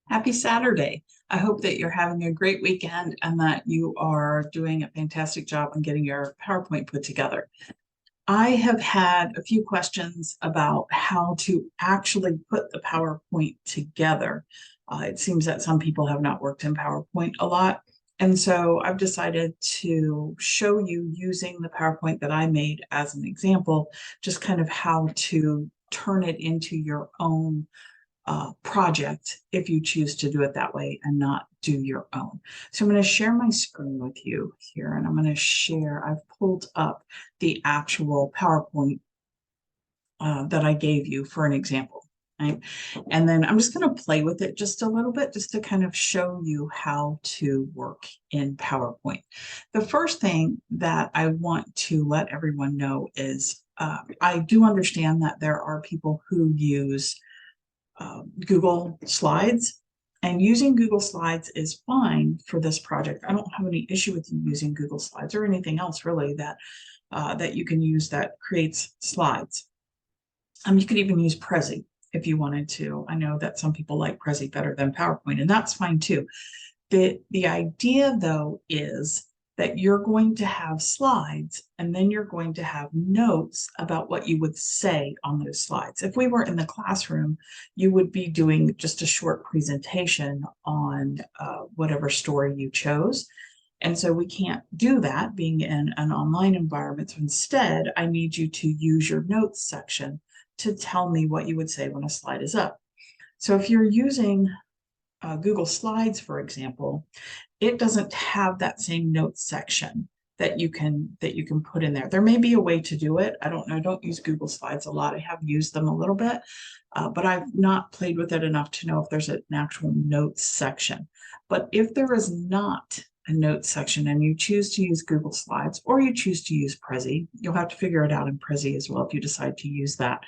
Happy Saturday. I hope that you're having a great weekend and that you are doing a fantastic job on getting your PowerPoint put together. I have had a few questions about how to actually put the PowerPoint together. It seems that some people have not worked in PowerPoint a lot. And so I've decided to show you using the PowerPoint that I made as an example, just kind of how to turn it into your own project if you choose to do it that way and not do your own. So I'm going to share my screen with you here, and I'm going to share, I've pulled up the actual PowerPoint that I gave you for an example. Right? And then I'm just going to play with it just a little bit, just to kind of show you how to work in PowerPoint. The first thing that I want to let everyone know is I do understand that there are people who use Google Slides, and using Google Slides is fine for this project. I don't have any issue with you using Google Slides or anything else really that you can use that creates slides. You could even use Prezi if you wanted to. I know that some people like Prezi better than PowerPoint, and that's fine too. The idea though is that you're going to have slides and then you're going to have notes about what you would say on those slides. If we were in the classroom, you would be doing just a short presentation on whatever story you chose. And so we can't do that being in an online environment. So instead, I need you to use your notes section to tell me what you would say when a slide is up. So if you're using Google Slides, for example, it doesn't have that same notes section that you can put in there. There may be a way to do it. I don't know. I don't use Google Slides a lot. I have used them a little bit, but I've not played with it enough to know if there's an actual notes section. But if there is not a notes section and you choose to use Google Slides or you choose to use Prezi, you'll have to figure it out in Prezi as well if you decide to use that.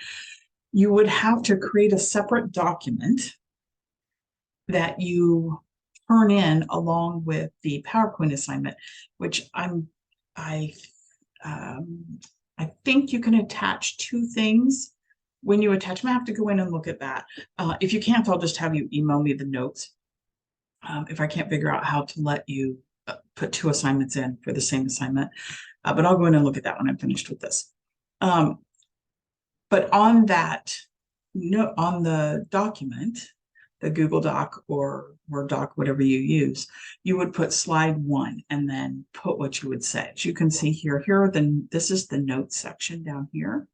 You would have to create a separate document that you turn in along with the PowerPoint assignment, which I I think you can attach two things when you attach them. I have to go in and look at that. If you can't, I'll just have you email me the notes. If I can't figure out how to let you put two assignments in for the same assignment, but I'll go in and look at that when I'm finished with this. But on that note, on the document, the Google Doc or Word Doc, whatever you use, you would put slide 1 and then put what you would say. As you can see here, this is the notes section down here.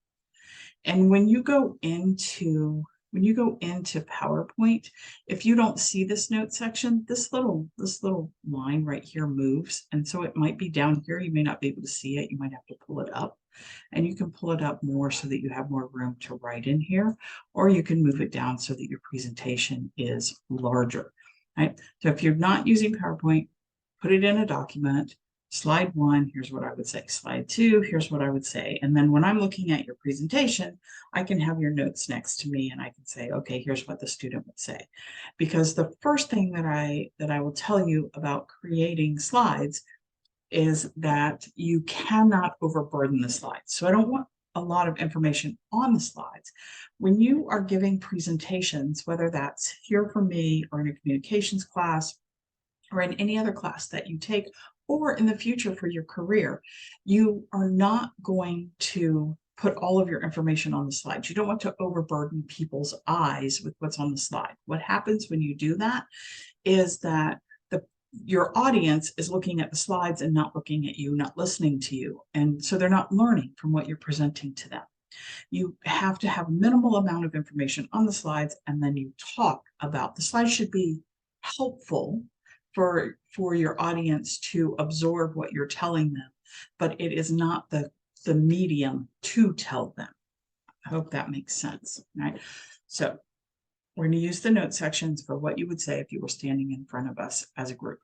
And when you go into PowerPoint, if you don't see this note section, this little line right here moves. And so it might be down here. You may not be able to see it. You might have to pull it up. And you can pull it up more so that you have more room to write in here, or you can move it down so that your presentation is larger, right? So if you're not using PowerPoint, put it in a document. Slide 1, here's what I would say. Slide 2, here's what I would say. And then when I'm looking at your presentation, I can have your notes next to me and I can say, okay, here's what the student would say. Because the first thing that I will tell you about creating slides is that you cannot overburden the slides. So I don't want a lot of information on the slides. When you are giving presentations, whether that's here for me or in a communications class or in any other class that you take, or in the future for your career, you are not going to put all of your information on the slides. You don't want to overburden people's eyes with what's on the slide. What happens when you do that is that your audience is looking at the slides and not looking at you, not listening to you. And so they're not learning from what you're presenting to them. You have to have a minimal amount of information on the slides, and then you talk about the slides should be helpful for your audience to absorb what you're telling them, but it is not the medium to tell them. I hope that makes sense, right? So we're going to use the note sections for what you would say if you were standing in front of us as a group.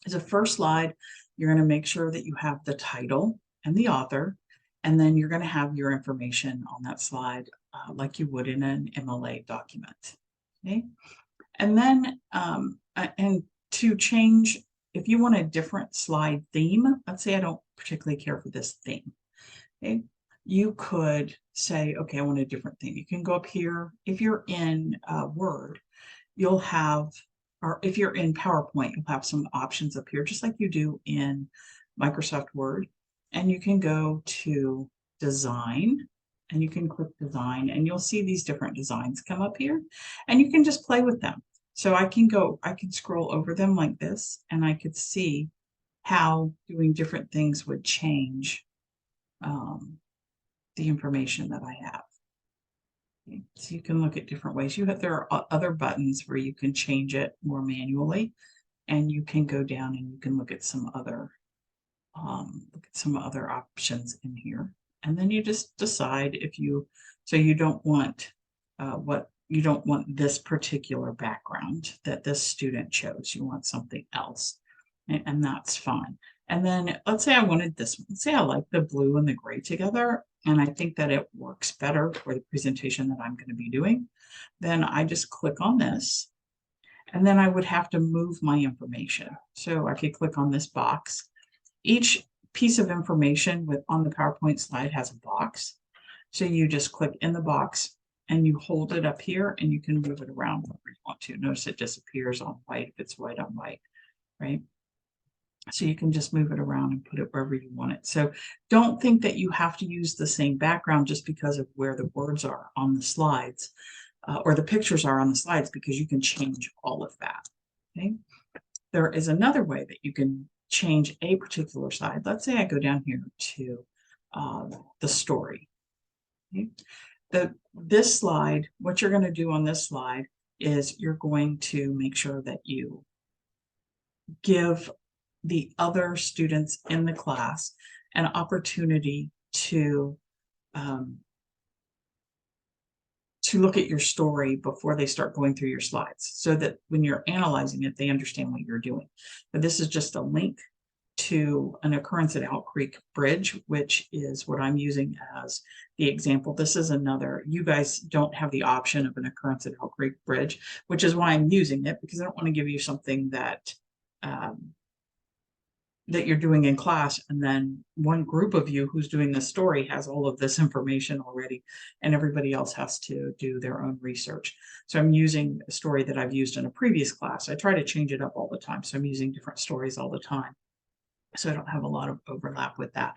As a first slide, you're going to make sure that you have the title and the author, and then you're going to have your information on that slide like you would in an MLA document. Okay, and then and to change, if you want a different slide theme, let's say I don't particularly care for this theme. Okay, you could say, okay, I want a different theme. You can go up here. If you're in Word, you'll have, or if you're in PowerPoint, you'll have some options up here, just like you do in Microsoft Word. And you can go to Design, and you can click Design, and you'll see these different designs come up here, and you can just play with them. So I can scroll over them like this, and I could see how doing different things would change the information that I have. Okay, so you can look at different ways. There are other buttons where you can change it more manually, and you can go down and you can look at some other options in here. And then you just decide if you, so you don't want you don't want this particular background that this student chose. You want something else, and that's fine. And then let's say I wanted this one. Let's say I like the blue and the gray together, and I think that it works better for the presentation that I'm going to be doing. Then I just click on this, and then I would have to move my information. So I could click on this box. Each piece of information on the PowerPoint slide has a box. So you just click in the box and you hold it up here, and you can move it around wherever you want to. Notice it disappears on white if it's white on white, right? So you can just move it around and put it wherever you want it. So don't think that you have to use the same background just because of where the words are on the slides or the pictures are on the slides, because you can change all of that. Okay. There is another way that you can change a particular slide. Let's say I go down here to the story. Okay. This slide, what you're going to do on this slide is you're going to make sure that you give the other students in the class an opportunity to look at your story before they start going through your slides, so that when you're analyzing it, they understand what you're doing. But this is just a link to an occurrence at Owl Creek Bridge, which is what I'm using as the example. This is another, you guys don't have the option of an occurrence at Owl Creek Bridge, which is why I'm using it, because I don't want to give you something that that you're doing in class, and then one group of you who's doing this story has all of this information already, and everybody else has to do their own research. So I'm using a story that I've used in a previous class. I try to change it up all the time, so I'm using different stories all the time, so I don't have a lot of overlap with that.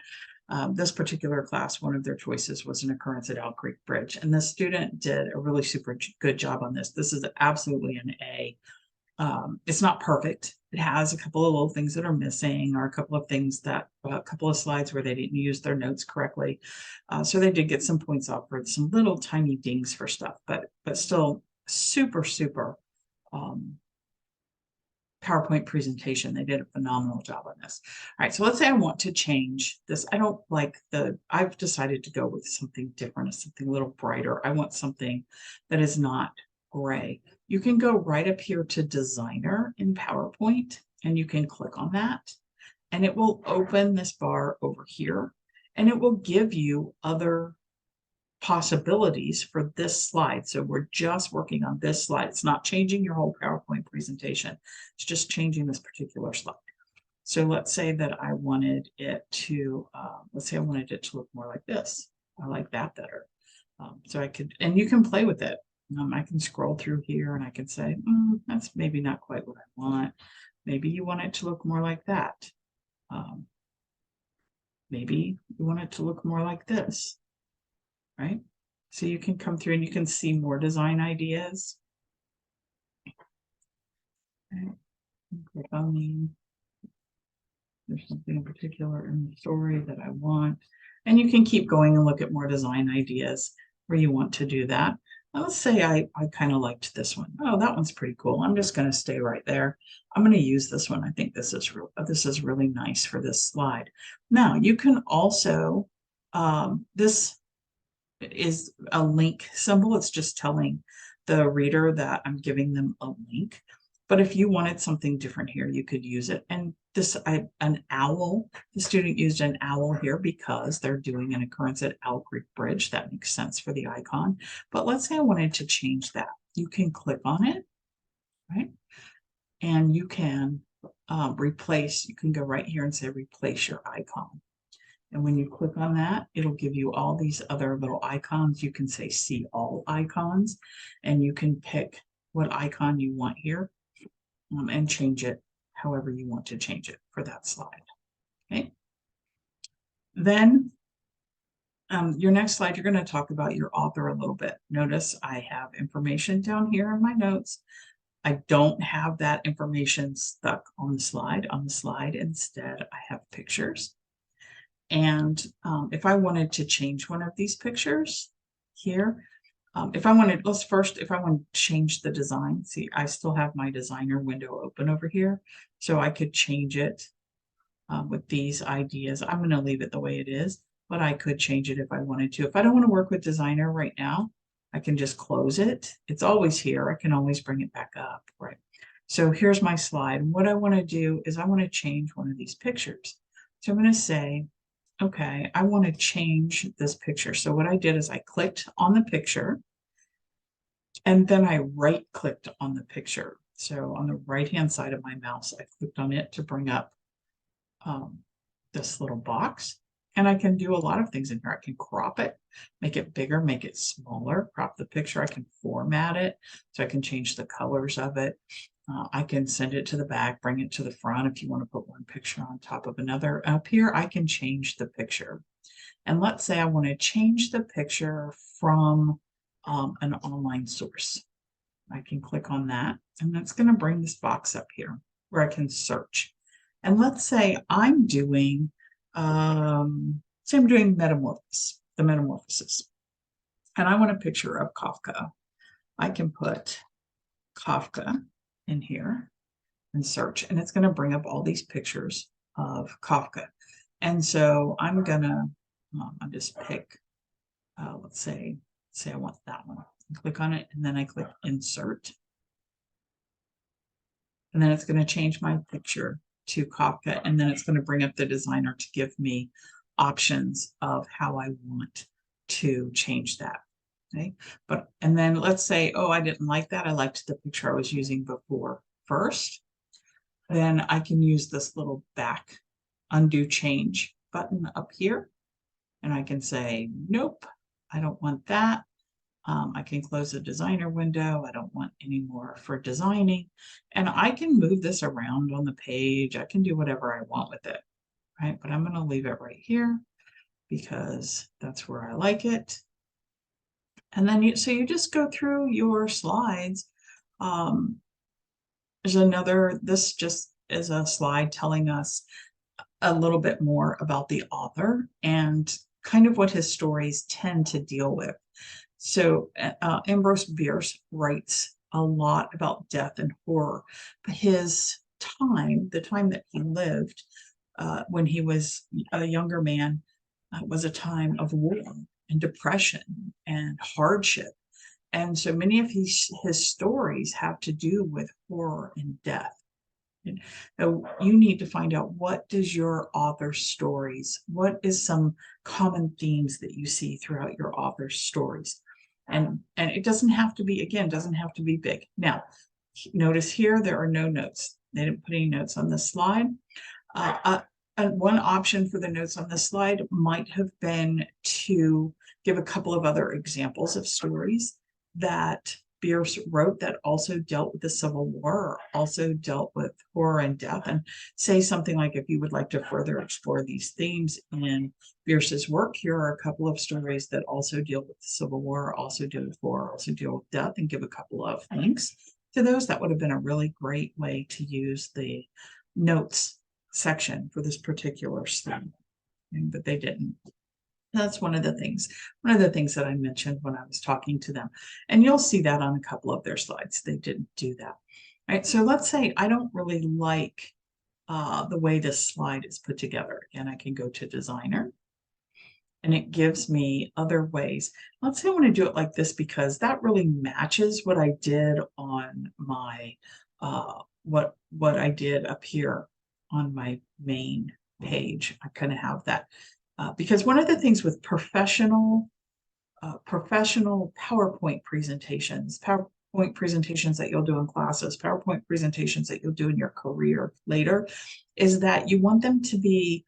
This particular class, one of their choices was an occurrence at Owl Creek Bridge, and the student did a really super good job on this. This is absolutely an A. It's not perfect. It has a couple of little things that are missing, or a couple of things that, a couple of slides where they didn't use their notes correctly. So they did get some points off for some little tiny dings for stuff, but still super, super PowerPoint presentation. They did a phenomenal job on this. All right, so let's say I want to change this. I don't like I've decided to go with something different, something a little brighter. I want something that is not gray. You can go right up here to Designer in PowerPoint, and you can click on that, and it will open this bar over here, and it will give you other possibilities for this slide. So we're just working on this slide. It's not changing your whole PowerPoint presentation. It's just changing this particular slide. So let's say that I wanted it to, let's say I wanted it to look more like this. I like that better. So I could, and you can play with it. I can scroll through here and I can say, that's maybe not quite what I want. Maybe you want it to look more like that. Maybe you want it to look more like this, right? So you can come through and you can see more design ideas. Okay. Click on me. There's something in particular in the story that I want. And you can keep going and look at more design ideas where you want to do that. Let's say I kind of liked this one. Oh, that one's pretty cool. I'm just going to stay right there. I'm going to use this one. I think this is really nice for this slide. Now you can also, this is a link symbol. It's just telling the reader that I'm giving them a link. But if you wanted something different here, you could use it. And this, an owl, the student used an owl here because they're doing an occurrence at Owl Creek Bridge. That makes sense for the icon. But let's say I wanted to change that. You can click on it, right? And you can replace, you can go right here and say replace your icon. And when you click on that, it'll give you all these other little icons. You can say see all icons, and you can pick what icon you want here, and change it however you want to change it for that slide. Okay. Then your next slide, you're going to talk about your author a little bit. Notice I have information down here in my notes. I don't have that information stuck on the slide. On the slide, instead, I have pictures. And if I wanted to change one of these pictures here, if I wanted to change the design, see, I still have my designer window open over here, so I could change it with these ideas. I'm going to leave it the way it is, but I could change it if I wanted to. If I don't want to work with designer right now, I can just close it. It's always here. I can always bring it back up, right? So here's my slide. What I want to do is I want to change one of these pictures. So I'm going to say, okay, I want to change this picture. So what I did is I clicked on the picture and then I right-clicked on the picture. So on the right-hand side of my mouse, I clicked on it to bring up this little box. And I can do a lot of things in here. I can crop it, make it bigger, make it smaller, crop the picture. I can format it, so I can change the colors of it. I can send it to the back, bring it to the front if you want to put one picture on top of another. Up here, I can change the picture. And let's say I want to change the picture from an online source. I can click on that, and that's going to bring this box up here where I can search. And let's say I'm doing Metamorphosis, the Metamorphosis, and I want a picture of Kafka. I can put Kafka in here and search, and it's going to bring up all these pictures of Kafka. And so I'm gonna, I'll just pick, let's say I want that one. Click on it, and then I click Insert, and then it's going to change my picture to Kafka, and then it's going to bring up the designer to give me options of how I want to change that. Okay, and then let's say, oh, I didn't like that. I liked the picture I was using before first. Then I can use this little back undo change button up here, and I can say, nope, I don't want that. I can close the designer window. I don't want any more for designing. And I can move this around on the page. I can do whatever I want with it, right? But I'm going to leave it right here because that's where I like it. And then you just go through your slides. This just is a slide telling us a little bit more about the author and kind of what his stories tend to deal with. So Ambrose Bierce writes a lot about death and horror, but his time, the time that he lived when he was a younger man, was a time of war and depression and hardship. And so many of his stories have to do with horror and death. So you need to find out, what does your author's stories, what is some common themes that you see throughout your author's stories? And it doesn't have to be, again, doesn't have to be big. Now, notice here, there are no notes. They didn't put any notes on this slide. One option for the notes on this slide might have been to give a couple of other examples of stories that Bierce wrote that also dealt with the Civil War, or also dealt with horror and death, and say something like, if you would like to further explore these themes in Bierce's work, here are a couple of stories that also deal with the Civil War, also deal with horror, also deal with death, and give a couple of links to those. That would have been a really great way to use the notes section for this particular slide, but they didn't. That's one of the things that I mentioned when I was talking to them. And you'll see that on a couple of their slides. They didn't do that. All right, so let's say I don't really like the way this slide is put together. Again, I can go to Designer, and it gives me other ways. Let's say I want to do it like this, because that really matches what I did on my, what I did up here on my main page. I kind of have that. Because one of the things with professional PowerPoint presentations that you'll do in classes, PowerPoint presentations that you'll do in your career later, is that you want them to be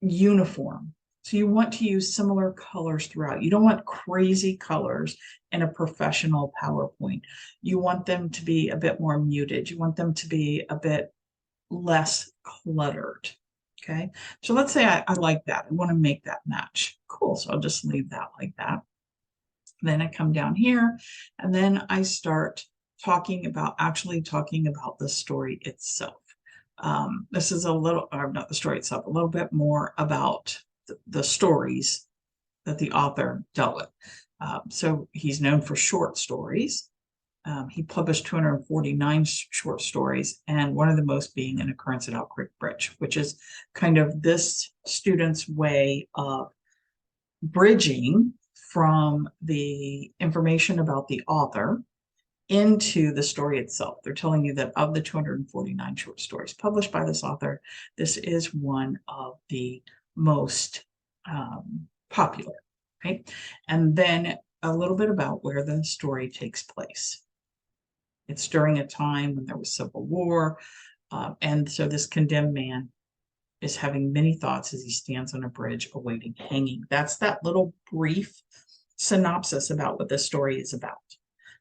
uniform. So you want to use similar colors throughout. You don't want crazy colors in a professional PowerPoint. You want them to be a bit more muted. You want them to be a bit less cluttered. Okay, so let's say I like that. I want to make that match. Cool, so I'll just leave that like that. Then I come down here and then I start actually talking about the story itself. This is a little, or not the story itself, a little bit more about the stories that the author dealt with. So he's known for short stories. He published 249 short stories, and one of the most being An Occurrence at Owl Creek Bridge, which is kind of this student's way of bridging from the information about the author into the story itself. They're telling you that of the 249 short stories published by this author, this is one of the most popular, right? And then a little bit about where the story takes place. It's during a time when there was civil war, and so this condemned man is having many thoughts as he stands on a bridge awaiting hanging. That's that little brief synopsis about what this story is about.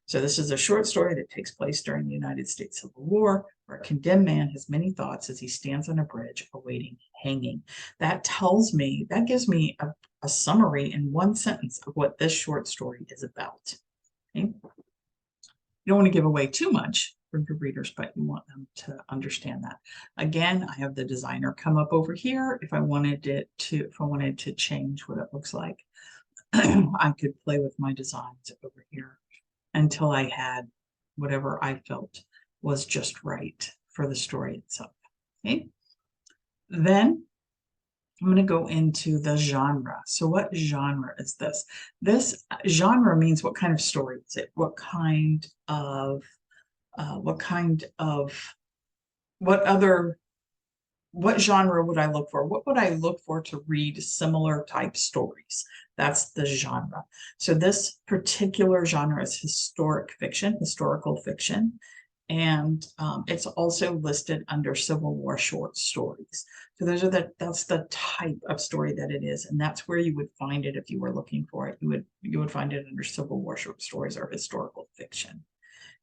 So this is a short story that takes place during the United States Civil War, where a condemned man has many thoughts as he stands on a bridge awaiting hanging. That tells me, that gives me a summary in one sentence of what this short story is about. Okay? You don't want to give away too much for your readers, but you want them to understand that. Again, I have the designer come up over here. If I wanted to change what it looks like, I could play with my designs over here until I had whatever I felt was just right for the story itself. Okay. Then I'm going to go into the genre. So what genre is this? This genre means what kind of story is it? What genre would I look for? What would I look for to read similar type stories? That's the genre. So this particular genre is historical fiction, and it's also listed under Civil War short stories. So that's the type of story that it is, and that's where you would find it if you were looking for it. You would find it under Civil War short stories or historical fiction.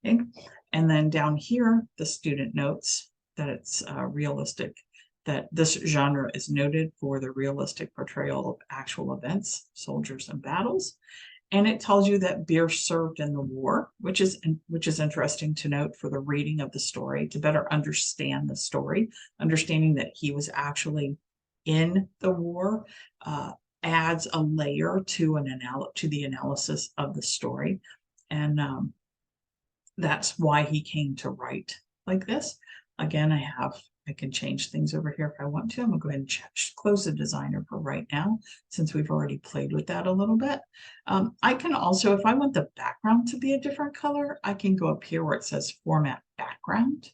Okay? And then down here, the student notes that it's realistic, that this genre is noted for the realistic portrayal of actual events, soldiers, and battles. And it tells you that beer served in the war, which is interesting to note for the reading of the story, to better understand the story. Understanding that he was actually in the war adds a layer to the analysis of the story, and that's why he came to write like this. Again, I can change things over here if I want to. I'm gonna go ahead and close the designer for right now, since we've already played with that a little bit. I can also, if I want the background to be a different color, I can go up here where it says format background.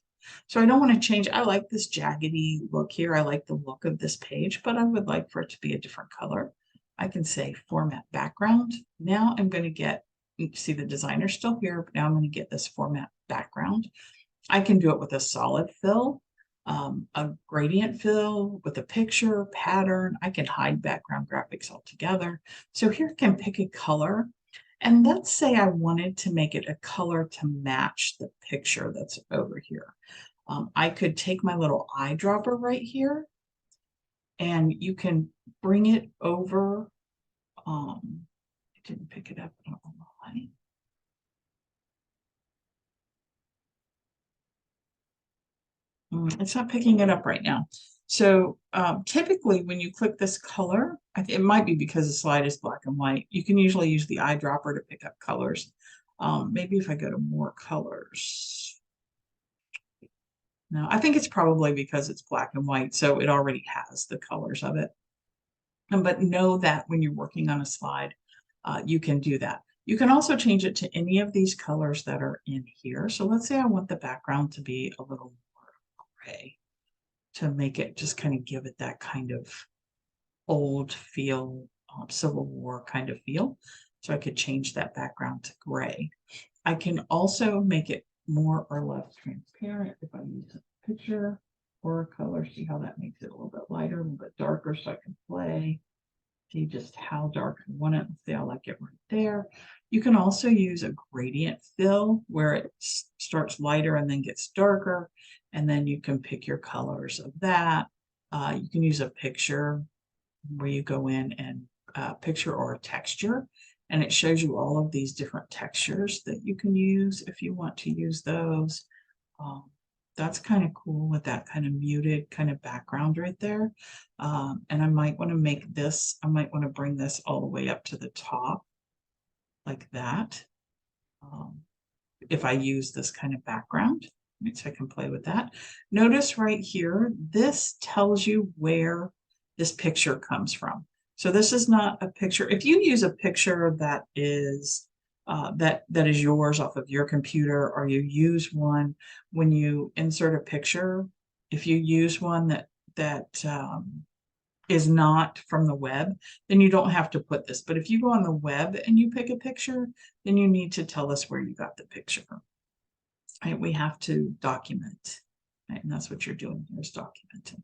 So I don't want to change. I like this jaggedy look here. I like the look of this page, but I would like for it to be a different color. I can say format background. Now I'm going to get, you can see the designer still here, but now I'm going to get this format background. I can do it with a solid fill, a gradient fill with a picture pattern. I can hide background graphics altogether. So here I can pick a color. And let's say I wanted to make it a color to match the picture that's over here. I could take my little eyedropper right here, and you can bring it over. I didn't pick it up. I don't know why. It's not picking it up right now. So typically when you click this color, it might be because the slide is black and white. You can usually use the eyedropper to pick up colors. Maybe if I go to more colors. No, I think it's probably because it's black and white, so it already has the colors of it. But know that when you're working on a slide, you can do that. You can also change it to any of these colors that are in here. So let's say I want the background to be a little gray, to make it just kind of give it that kind of old feel, Civil War kind of feel. So I could change that background to gray. I can also make it more or less transparent if I use a picture or a color. See how that makes it a little bit lighter, a little bit darker, so I can play. see just how dark I want it. See, I like it right there. You can also use a gradient fill where it starts lighter and then gets darker, and then you can pick your colors of that. You can use a picture where you go in and picture or a texture, and it shows you all of these different textures that you can use if you want to use those. Um, that's kind of cool with that kind of muted kind of background right there. And I might want to make this, I might want to bring this all the way up to the top like that. If I use this kind of background, so I can play with that. Notice right here, this tells you where this picture comes from. So this is not a picture. If you use a picture that is that is yours off of your computer, or you use one when you insert a picture, if you use one that is not from the web, then you don't have to put this. But if you go on the web and you pick a picture, then you need to tell us where you got the picture. Right? We have to document, right? And that's what you're doing here, is documenting.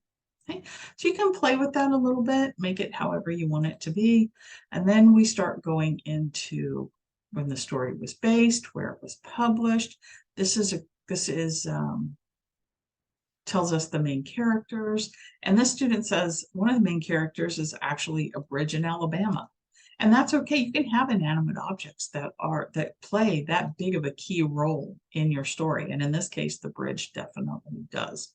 Okay, so you can play with that a little bit, make it however you want it to be. And then we start going into when the story was based, where it was published. This tells us the main characters. And this student says one of the main characters is actually a bridge in Alabama. And that's okay. You can have inanimate objects that play that big of a key role in your story. And in this case, the bridge definitely does.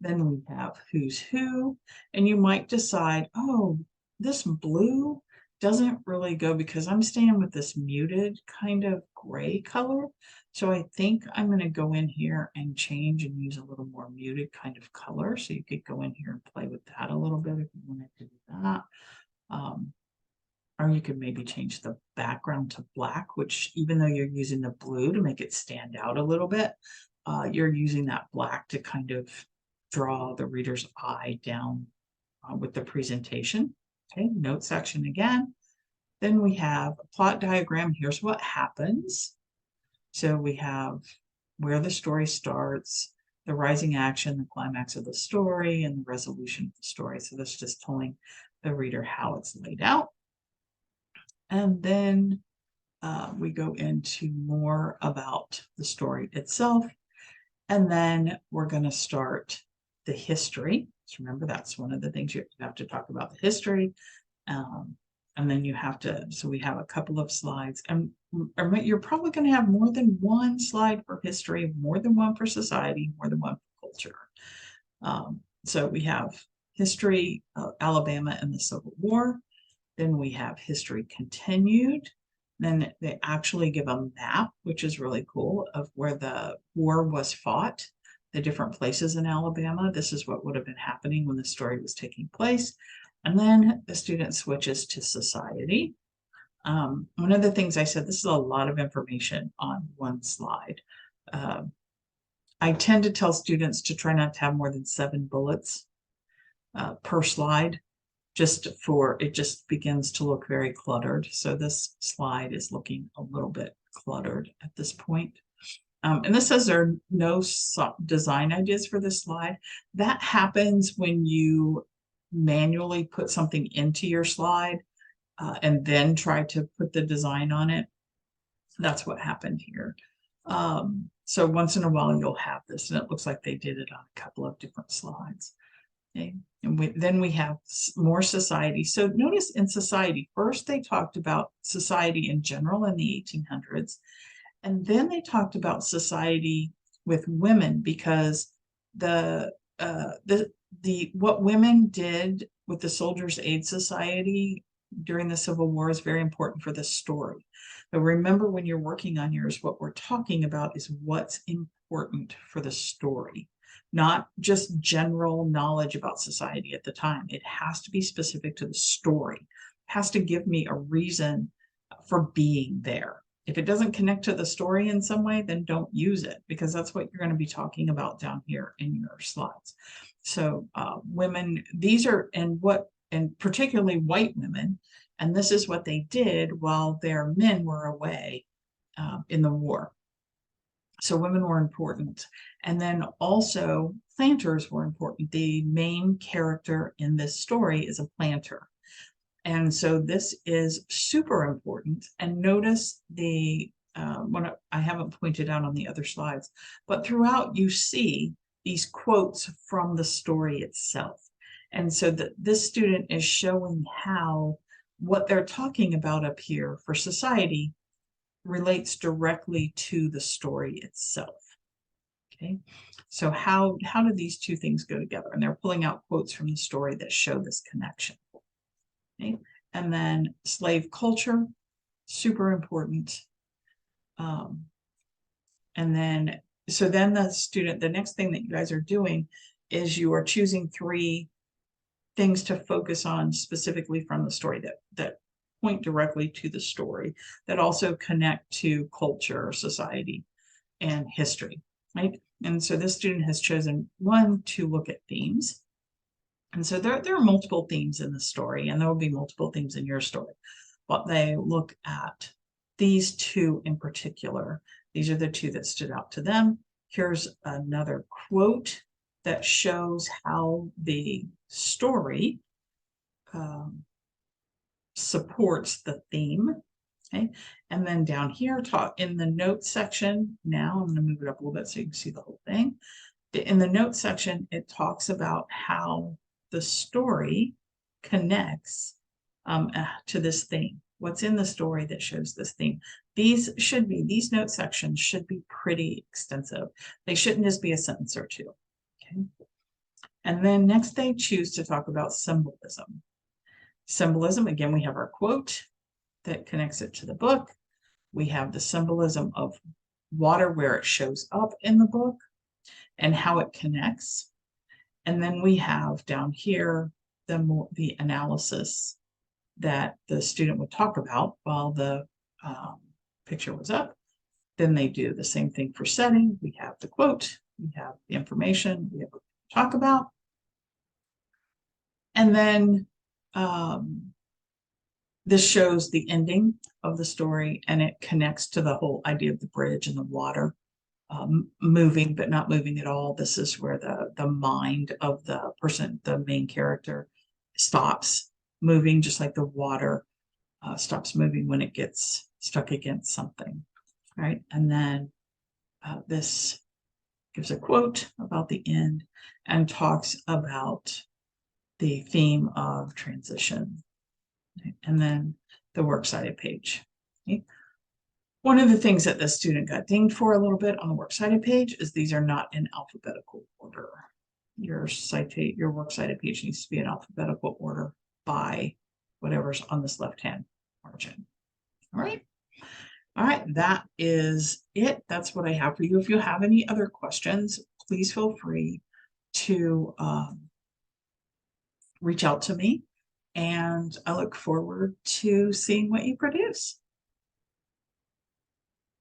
Then we have who's who, and you might decide, oh, this blue doesn't really go because I'm staying with this muted kind of gray color. So I think I'm going to go in here and change and use a little more muted kind of color. So you could go in here and play with that a little bit if you wanted to do that. Or you could maybe change the background to black, which even though you're using the blue to make it stand out a little bit, you're using that black to kind of draw the reader's eye down with the presentation. Okay, note section again. Then we have a plot diagram. Here's what happens. So we have where the story starts, the rising action, the climax of the story, and the resolution of the story. So that's just telling the reader how it's laid out. And then we go into more about the story itself. And then we're going to start the history. So remember, that's one of the things you have to talk about, the history. And then you have to, so we have a couple of slides. And you're probably going to have more than one slide for history, more than one for society, more than one for culture. So we have history of Alabama and the Civil War. Then we have history continued. Then they actually give a map, which is really cool, of where the war was fought, the different places in Alabama. This is what would have been happening when the story was taking place. And then the student switches to society. One of the things I said, this is a lot of information on one slide. I tend to tell students to try not to have more than 7 bullets per slide. It just begins to look very cluttered. So this slide is looking a little bit cluttered at this point. And this says there are no design ideas for this slide. That happens when you manually put something into your slide and then try to put the design on it. That's what happened here. So once in a while you'll have this, and it looks like they did it on a couple of different slides. Okay. And then we have more society. So notice in society, first they talked about society in general in the 1800s, and then they talked about society with women, because what women did with the Soldiers' Aid Society during the Civil War is very important for this story. But remember, when you're working on yours, what we're talking about is what's important for the story. Not just general knowledge about society at the time. It has to be specific to the story. It has to give me a reason for being there. If it doesn't connect to the story in some way, then don't use it, because that's what you're going to be talking about down here in your slides. So women, and particularly white women, and this is what they did while their men were away in the war. So women were important. And then also planters were important. The main character in this story is a planter. And so this is super important. And notice the one I haven't pointed out on the other slides, but throughout you see these quotes from the story itself. And so that this student is showing how what they're talking about up here for society relates directly to the story itself. Okay, so how do these two things go together? And they're pulling out quotes from the story that show this connection. Okay, and then slave culture, super important. And then, so then the next thing that you guys are doing is you are choosing 3 things to focus on specifically from the story that point directly to the story, that also connect to culture, society, and history, right? And so this student has chosen 1 to look at themes. And so there are multiple themes in the story, and there will be multiple themes in your story, but they look at these 2 in particular. These are the 2 that stood out to them. Here's another quote that shows how the story supports the theme. Okay, and then down here, in the notes section, now I'm going to move it up a little bit so you can see the whole thing. In the notes section, it talks about how the story connects to this theme. What's in the story that shows this theme? These note sections should be pretty extensive. They shouldn't just be a sentence or 2. Okay. And then next they choose to talk about symbolism. Symbolism, again, we have our quote that connects it to the book. We have the symbolism of water, where it shows up in the book and how it connects. And then we have down here the analysis that the student would talk about while the picture was up. Then they do the same thing for setting. We have the quote, we have the information, we have what to talk about. And then this shows the ending of the story, and it connects to the whole idea of the bridge and the water moving, but not moving at all. This is where the mind of the person, the main character, stops moving, just like the water stops moving when it gets stuck against something, right? And then this gives a quote about the end and talks about the theme of transition. And then the works cited page. Okay. One of the things that the student got dinged for a little bit on the works cited page is these are not in alphabetical order. Your works cited page needs to be in alphabetical order by whatever's on this left-hand margin. All right. All right, that is it. That's what I have for you. If you have any other questions, please feel free to reach out to me, and I look forward to seeing what you produce.